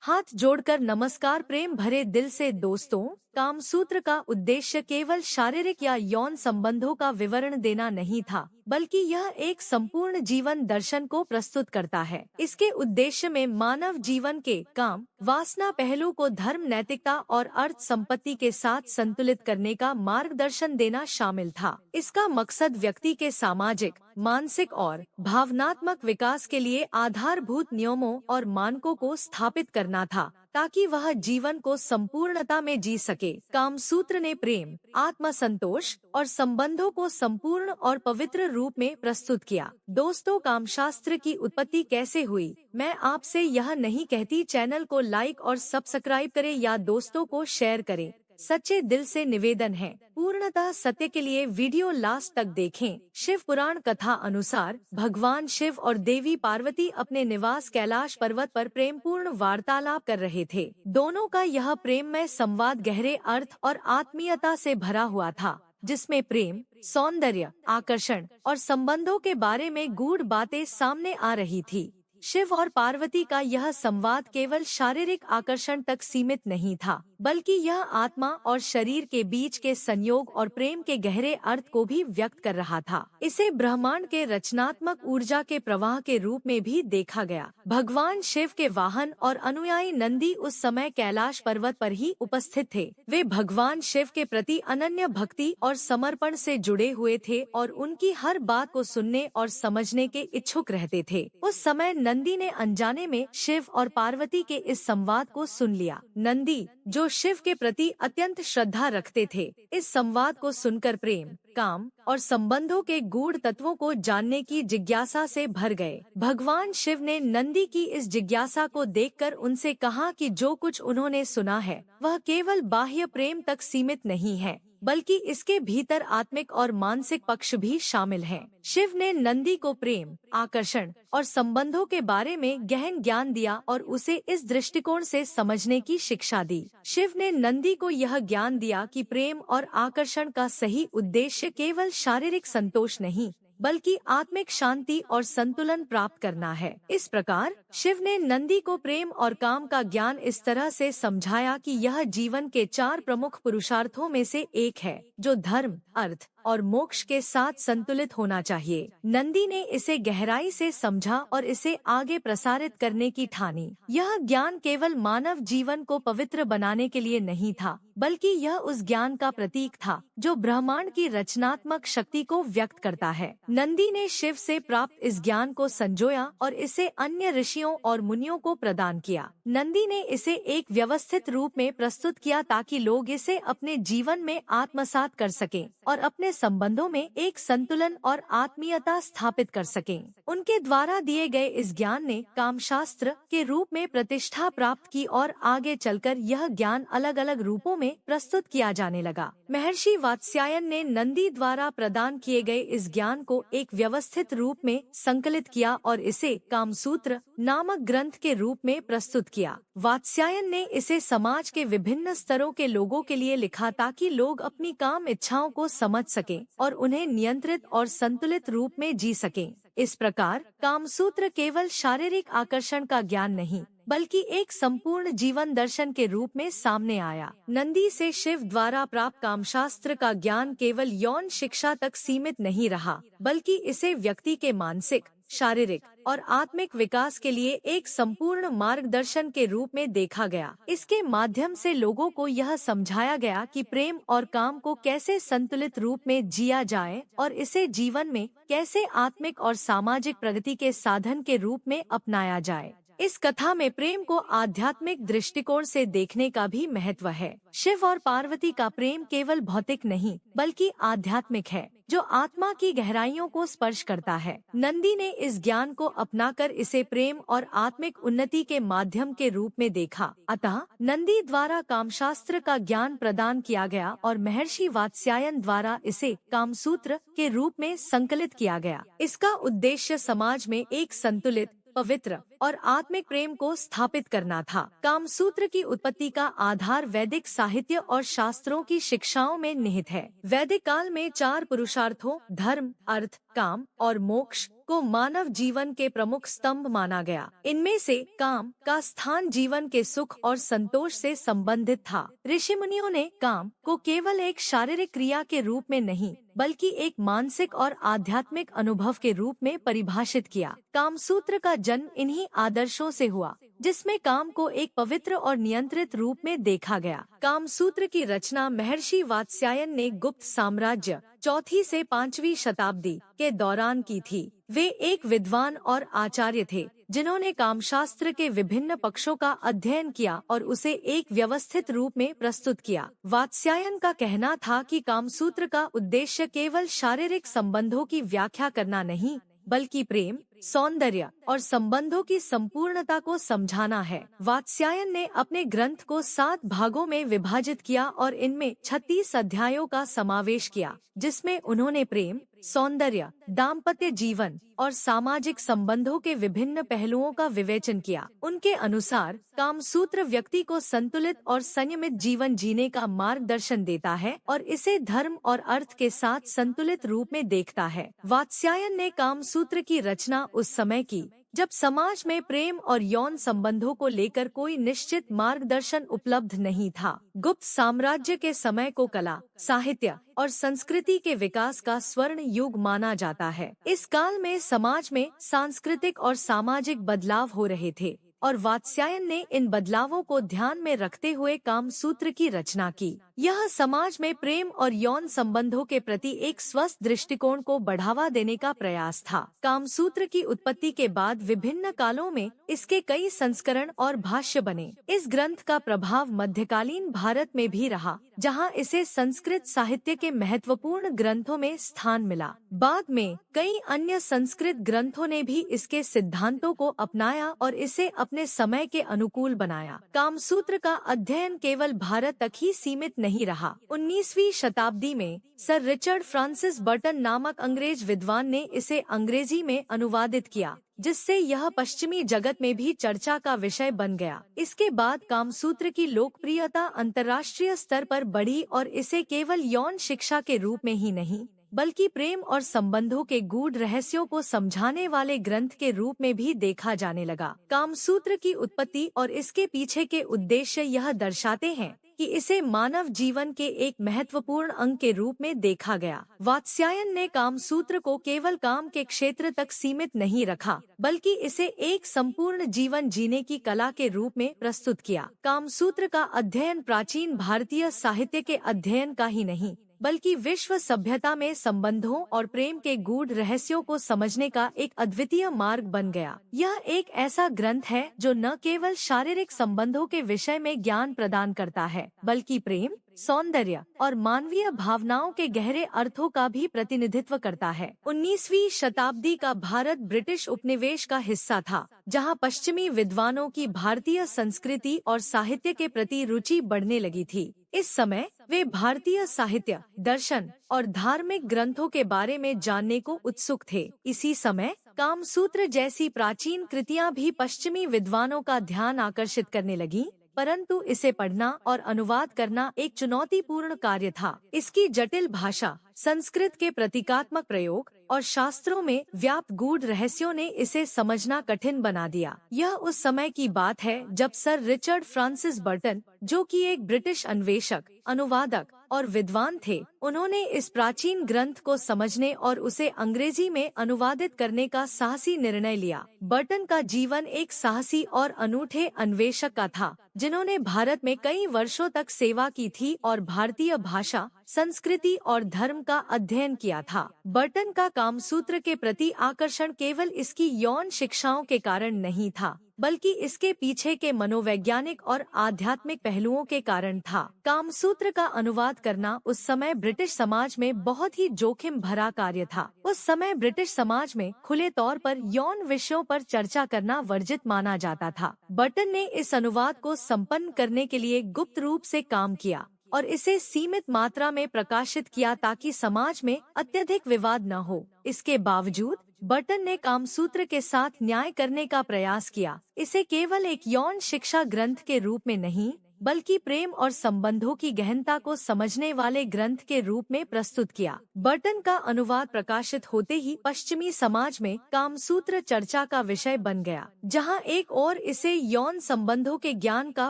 हाथ जोड़कर नमस्कार। प्रेम भरे दिल से दोस्तों, कामसूत्र का उद्देश्य केवल शारीरिक या यौन संबंधों का विवरण देना नहीं था, बल्कि यह एक संपूर्ण जीवन दर्शन को प्रस्तुत करता है। इसके उद्देश्य में मानव जीवन के काम, वासना पहलू को धर्म, नैतिकता और अर्थ संपत्ति के साथ संतुलित करने का मार्गदर्शन देना शामिल था। इसका मकसद व्यक्ति के सामाजिक, मानसिक और भावनात्मक विकास के लिए आधारभूत नियमों और मानकों को स्थापित करना था, ताकि वह जीवन को संपूर्णता में जी सके। कामसूत्र ने प्रेम, आत्मसंतोष और संबंधों को संपूर्ण और पवित्र रूप में प्रस्तुत किया। दोस्तों, कामशास्त्र की उत्पत्ति कैसे हुई, मैं आपसे यह नहीं कहती। चैनल को लाइक और सब्सक्राइब करें या दोस्तों को शेयर करें। सच्चे दिल से निवेदन है, पूर्णतः सत्य के लिए वीडियो लास्ट तक देखें। शिव पुराण कथा अनुसार भगवान शिव और देवी पार्वती अपने निवास कैलाश पर्वत पर प्रेमपूर्ण वार्तालाप कर रहे थे। दोनों का यह प्रेममय संवाद गहरे अर्थ और आत्मीयता से भरा हुआ था, जिसमें प्रेम, सौंदर्य, आकर्षण और संबंधों के बारे में गूढ़ बातें सामने आ रही थी। शिव और पार्वती का यह संवाद केवल शारीरिक आकर्षण तक सीमित नहीं था, बल्कि यह आत्मा और शरीर के बीच के संयोग और प्रेम के गहरे अर्थ को भी व्यक्त कर रहा था। इसे ब्रह्मांड के रचनात्मक ऊर्जा के प्रवाह के रूप में भी देखा गया। भगवान शिव के वाहन और अनुयायी नंदी उस समय कैलाश पर्वत पर ही उपस्थित थे। वे भगवान शिव के प्रति अनन्य भक्ति और समर्पण से जुड़े हुए थे और उनकी हर बात को सुनने और समझने के इच्छुक रहते थे। उस समय नंदी ने अनजाने में शिव और पार्वती के इस संवाद को सुन लिया। नंदी, जो शिव के प्रति अत्यंत श्रद्धा रखते थे, इस संवाद को सुनकर प्रेम, काम और संबंधों के गूढ़ तत्वों को जानने की जिज्ञासा से भर गए। भगवान शिव ने नंदी की इस जिज्ञासा को देखकर उनसे कहा कि जो कुछ उन्होंने सुना है वह केवल बाह्य प्रेम तक सीमित नहीं है, बल्कि इसके भीतर आत्मिक और मानसिक पक्ष भी शामिल हैं। शिव ने नंदी को प्रेम, आकर्षण और संबंधों के बारे में गहन ज्ञान दिया और उसे इस दृष्टिकोण से समझने की शिक्षा दी। शिव ने नंदी को यह ज्ञान दिया कि प्रेम और आकर्षण का सही उद्देश्य केवल शारीरिक संतोष नहीं, बल्कि आत्मिक शांति और संतुलन प्राप्त करना है। इस प्रकार शिव ने नंदी को प्रेम और काम का ज्ञान इस तरह से समझाया कि यह जीवन के 4 प्रमुख पुरुषार्थों में से एक है, जो धर्म, अर्थ और मोक्ष के साथ संतुलित होना चाहिए। नंदी ने इसे गहराई से समझा और इसे आगे प्रसारित करने की ठानी। यह ज्ञान केवल मानव जीवन को पवित्र बनाने के लिए नहीं था, बल्कि यह उस ज्ञान का प्रतीक था जो ब्रह्मांड की रचनात्मक शक्ति को व्यक्त करता है। नंदी ने शिव से प्राप्त इस ज्ञान को संजोया और इसे अन्य ऋषियों और मुनियों को प्रदान किया। नंदी ने इसे एक व्यवस्थित रूप में प्रस्तुत किया ताकि लोग इसे अपने जीवन में आत्मसात कर सकें और अपने संबंधों में एक संतुलन और आत्मीयता स्थापित कर सकें। उनके द्वारा दिए गए इस ज्ञान ने कामशास्त्र के रूप में प्रतिष्ठा प्राप्त की और आगे चलकर यह ज्ञान अलग अलग रूपों में प्रस्तुत किया जाने लगा। महर्षि वात्स्यायन ने नंदी द्वारा प्रदान किए गए इस ज्ञान को एक व्यवस्थित रूप में संकलित किया और इसे कामसूत्र नामक ग्रंथ के रूप में प्रस्तुत किया। वात्स्यायन ने इसे समाज के विभिन्न स्तरों के लोगों के लिए लिखा ताकि लोग अपनी काम इच्छाओं को समझ सकें और उन्हें नियंत्रित और संतुलित रूप में जी सकें। इस प्रकार कामसूत्र केवल शारीरिक आकर्षण का ज्ञान नहीं, बल्कि एक संपूर्ण जीवन दर्शन के रूप में सामने आया। नंदी से शिव द्वारा प्राप्त कामशास्त्र का ज्ञान केवल यौन शिक्षा तक सीमित नहीं रहा, बल्कि इसे व्यक्ति के मानसिक, शारीरिक और आत्मिक विकास के लिए एक संपूर्ण मार्गदर्शन के रूप में देखा गया। इसके माध्यम से लोगों को यह समझाया गया कि प्रेम और काम को कैसे संतुलित रूप में जिया जाए और इसे जीवन में कैसे आत्मिक और सामाजिक प्रगति के साधन के रूप में अपनाया जाए। इस कथा में प्रेम को आध्यात्मिक दृष्टिकोण से देखने का भी महत्व है। शिव और पार्वती का प्रेम केवल भौतिक नहीं, बल्कि आध्यात्मिक है, जो आत्मा की गहराइयों को स्पर्श करता है। नंदी ने इस ज्ञान को अपनाकर इसे प्रेम और आत्मिक उन्नति के माध्यम के रूप में देखा। अतः नंदी द्वारा कामशास्त्र का ज्ञान प्रदान किया गया और महर्षि वात्स्यायन द्वारा इसे कामसूत्र के रूप में संकलित किया गया। इसका उद्देश्य समाज में एक संतुलित, पवित्र और आत्मिक प्रेम को स्थापित करना था। कामसूत्र की उत्पत्ति का आधार वैदिक साहित्य और शास्त्रों की शिक्षाओं में निहित है। वैदिक काल में 4 पुरुषार्थों धर्म, अर्थ, काम और मोक्ष को मानव जीवन के प्रमुख स्तंभ माना गया। इनमें से काम का स्थान जीवन के सुख और संतोष से संबंधित था। ऋषि मुनियों ने काम को केवल एक शारीरिक क्रिया के रूप में नहीं बल्कि एक मानसिक और आध्यात्मिक अनुभव के रूप में परिभाषित किया। कामसूत्र का जन्म इन्हीं आदर्शों से हुआ, जिसमें काम को एक पवित्र और नियंत्रित रूप में देखा गया। कामसूत्र की रचना महर्षि वात्स्यायन ने गुप्त साम्राज्य 4वीं से 5वीं शताब्दी के दौरान की थी। वे एक विद्वान और आचार्य थे, जिन्होंने कामशास्त्र के विभिन्न पक्षों का अध्ययन किया और उसे एक व्यवस्थित रूप में प्रस्तुत किया। वात्स्यायन का कहना था कि कामसूत्र का उद्देश्य केवल शारीरिक संबंधों की व्याख्या करना नहीं, बल्कि प्रेम, सौंदर्य और संबंधों की संपूर्णता को समझाना है। वात्स्यायन ने अपने ग्रंथ को 7 भागों में विभाजित किया और इनमें 36 अध्यायों का समावेश किया, जिसमें उन्होंने प्रेम, सौंदर्य, दाम्पत्य जीवन और सामाजिक संबंधों के विभिन्न पहलुओं का विवेचन किया। उनके अनुसार कामसूत्र व्यक्ति को संतुलित और संयमित जीवन जीने का मार्गदर्शन देता है और इसे धर्म और अर्थ के साथ संतुलित रूप में देखता है। वात्स्यायन ने कामसूत्र की रचना उस समय की जब समाज में प्रेम और यौन संबंधों को लेकर कोई निश्चित मार्गदर्शन उपलब्ध नहीं था। गुप्त साम्राज्य के समय को कला, साहित्य और संस्कृति के विकास का स्वर्ण युग माना जाता है। इस काल में समाज में सांस्कृतिक और सामाजिक बदलाव हो रहे थे और वात्स्यायन ने इन बदलावों को ध्यान में रखते हुए कामसूत्र की रचना की। यह समाज में प्रेम और यौन संबंधों के प्रति एक स्वस्थ दृष्टिकोण को बढ़ावा देने का प्रयास था। कामसूत्र की उत्पत्ति के बाद विभिन्न कालों में इसके कई संस्करण और भाष्य बने। इस ग्रंथ का प्रभाव मध्यकालीन भारत में भी रहा, जहां इसे संस्कृत साहित्य के महत्वपूर्ण ग्रंथों में स्थान मिला। बाद में कई अन्य संस्कृत ग्रंथों ने भी इसके सिद्धांतों को अपनाया और इसे अपने समय के अनुकूल बनाया। कामसूत्र का अध्ययन केवल भारत तक ही सीमित नहीं रहा। 19वीं शताब्दी में सर रिचर्ड फ्रांसिस बर्टन नामक अंग्रेज विद्वान ने इसे अंग्रेजी में अनुवादित किया, जिससे यह पश्चिमी जगत में भी चर्चा का विषय बन गया। इसके बाद कामसूत्र की लोकप्रियता अंतर्राष्ट्रीय स्तर पर बढ़ी और इसे केवल यौन शिक्षा के रूप में ही नहीं बल्कि प्रेम और संबंधों के गूढ़ रहस्यों को समझाने वाले ग्रंथ के रूप में भी देखा जाने लगा। कामसूत्र की उत्पत्ति और इसके पीछे के उद्देश्य यह दर्शाते हैं कि इसे मानव जीवन के एक महत्वपूर्ण अंग के रूप में देखा गया। वात्स्यायन ने कामसूत्र को केवल काम के क्षेत्र तक सीमित नहीं रखा, बल्कि इसे एक संपूर्ण जीवन जीने की कला के रूप में प्रस्तुत किया। कामसूत्र का अध्ययन प्राचीन भारतीय साहित्य के अध्ययन का ही नहीं बल्कि विश्व सभ्यता में संबंधों और प्रेम के गूढ़ रहस्यों को समझने का एक अद्वितीय मार्ग बन गया। यह एक ऐसा ग्रंथ है जो न केवल शारीरिक संबंधों के विषय में ज्ञान प्रदान करता है, बल्कि प्रेम, सौंदर्य और मानवीय भावनाओं के गहरे अर्थों का भी प्रतिनिधित्व करता है। 19वीं शताब्दी का भारत ब्रिटिश उपनिवेश का हिस्सा था, जहां पश्चिमी विद्वानों की भारतीय संस्कृति और साहित्य के प्रति रुचि बढ़ने लगी थी। इस समय वे भारतीय साहित्य, दर्शन और धार्मिक ग्रंथों के बारे में जानने को उत्सुक थे। इसी समय कामसूत्र जैसी प्राचीन कृतियां भी पश्चिमी विद्वानों का ध्यान आकर्षित करने लगी, परंतु इसे पढ़ना और अनुवाद करना एक चुनौतीपूर्ण कार्य था। इसकी जटिल भाषा, संस्कृत के प्रतीकात्मक प्रयोग और शास्त्रों में व्याप्त गूढ़ रहस्यों ने इसे समझना कठिन बना दिया। यह उस समय की बात है जब सर रिचर्ड फ्रांसिस बर्टन, जो कि एक ब्रिटिश अन्वेषक, अनुवादक और विद्वान थे, उन्होंने इस प्राचीन ग्रंथ को समझने और उसे अंग्रेजी में अनुवादित करने का साहसी निर्णय लिया। बर्टन का जीवन एक साहसी और अनूठे अन्वेषक का था, जिन्होंने भारत में कई वर्षों तक सेवा की थी और भारतीय भाषा, संस्कृति और धर्म का अध्ययन किया था। बर्टन का कामसूत्र के प्रति आकर्षण केवल इसकी यौन शिक्षाओं के कारण नहीं था, बल्कि इसके पीछे के मनोवैज्ञानिक और आध्यात्मिक पहलुओं के कारण था। कामसूत्र का अनुवाद करना उस समय ब्रिटिश समाज में बहुत ही जोखिम भरा कार्य था। उस समय ब्रिटिश समाज में खुले तौर पर यौन विषयों पर चर्चा करना वर्जित माना जाता था। बर्टन ने इस अनुवाद को संपन्न करने के लिए गुप्त रूप से काम किया और इसे सीमित मात्रा में प्रकाशित किया ताकि समाज में अत्यधिक विवाद न हो। इसके बावजूद बर्टन ने कामसूत्र के साथ न्याय करने का प्रयास किया। इसे केवल एक यौन शिक्षा ग्रंथ के रूप में नहीं बल्कि प्रेम और संबंधों की गहनता को समझने वाले ग्रंथ के रूप में प्रस्तुत किया। बर्टन का अनुवाद प्रकाशित होते ही पश्चिमी समाज में कामसूत्र चर्चा का विषय बन गया। जहां एक ओर इसे यौन संबंधों के ज्ञान का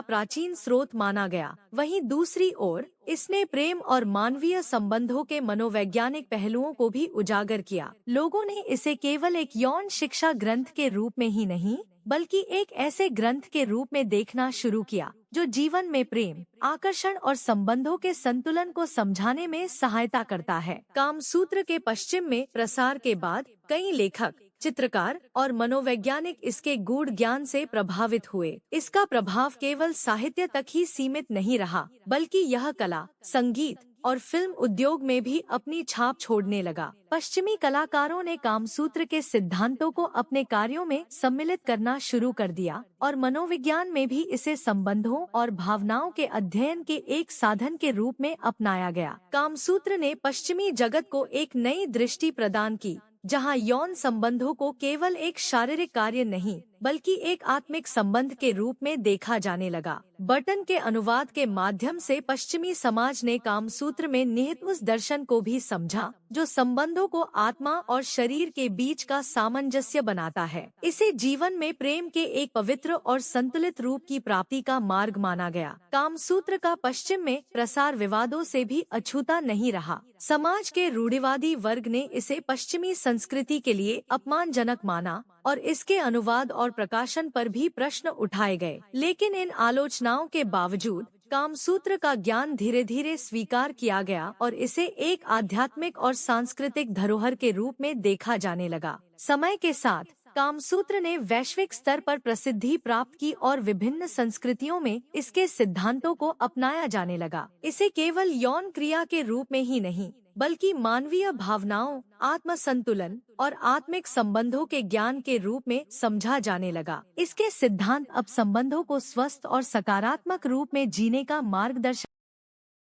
प्राचीन स्रोत माना गया, वहीं दूसरी ओर इसने प्रेम और मानवीय संबंधों के मनोवैज्ञानिक पहलुओं को भी उजागर किया। लोगों ने इसे केवल एक यौन शिक्षा ग्रंथ के रूप में ही नहीं, बल्कि एक ऐसे ग्रंथ के रूप में देखना शुरू किया जो जीवन में प्रेम, आकर्षण और संबंधों के संतुलन को समझाने में सहायता करता है। कामसूत्र के पश्चिम में प्रसार के बाद कई लेखक, चित्रकार और मनोवैज्ञानिक इसके गूढ़ ज्ञान से प्रभावित हुए। इसका प्रभाव केवल साहित्य तक ही सीमित नहीं रहा, बल्कि यह कला, संगीत और फिल्म उद्योग में भी अपनी छाप छोड़ने लगा। पश्चिमी कलाकारों ने कामसूत्र के सिद्धांतों को अपने कार्यों में सम्मिलित करना शुरू कर दिया और मनोविज्ञान में भी इसे संबंधों और भावनाओं के अध्ययन के एक साधन के रूप में अपनाया गया। कामसूत्र ने पश्चिमी जगत को एक नई दृष्टि प्रदान की, जहां यौन संबंधों को केवल एक शारीरिक कार्य नहीं, बल्कि एक आत्मिक संबंध के रूप में देखा जाने लगा। बर्टन के अनुवाद के माध्यम से पश्चिमी समाज ने कामसूत्र में निहित उस दर्शन को भी समझा जो संबंधों को आत्मा और शरीर के बीच का सामंजस्य बनाता है। इसे जीवन में प्रेम के एक पवित्र और संतुलित रूप की प्राप्ति का मार्ग माना गया। कामसूत्र का पश्चिम में प्रसार विवादों से भी अछूता नहीं रहा। समाज के रूढ़िवादी वर्ग ने इसे पश्चिमी संस्कृति के लिए अपमानजनक माना और इसके अनुवाद और प्रकाशन पर भी प्रश्न उठाए गए। लेकिन इन आलोचनाओं के बावजूद कामसूत्र का ज्ञान धीरे धीरे स्वीकार किया गया और इसे एक आध्यात्मिक और सांस्कृतिक धरोहर के रूप में देखा जाने लगा। समय के साथ कामसूत्र ने वैश्विक स्तर पर प्रसिद्धि प्राप्त की और विभिन्न संस्कृतियों में इसके सिद्धांतों को अपनाया जाने लगा। इसे केवल यौन क्रिया के रूप में ही नहीं, बल्कि मानवीय भावनाओं, आत्म संतुलन और आत्मिक संबंधों के ज्ञान के रूप में समझा जाने लगा। इसके सिद्धांत अब संबंधों को स्वस्थ और सकारात्मक रूप में जीने का मार्गदर्शन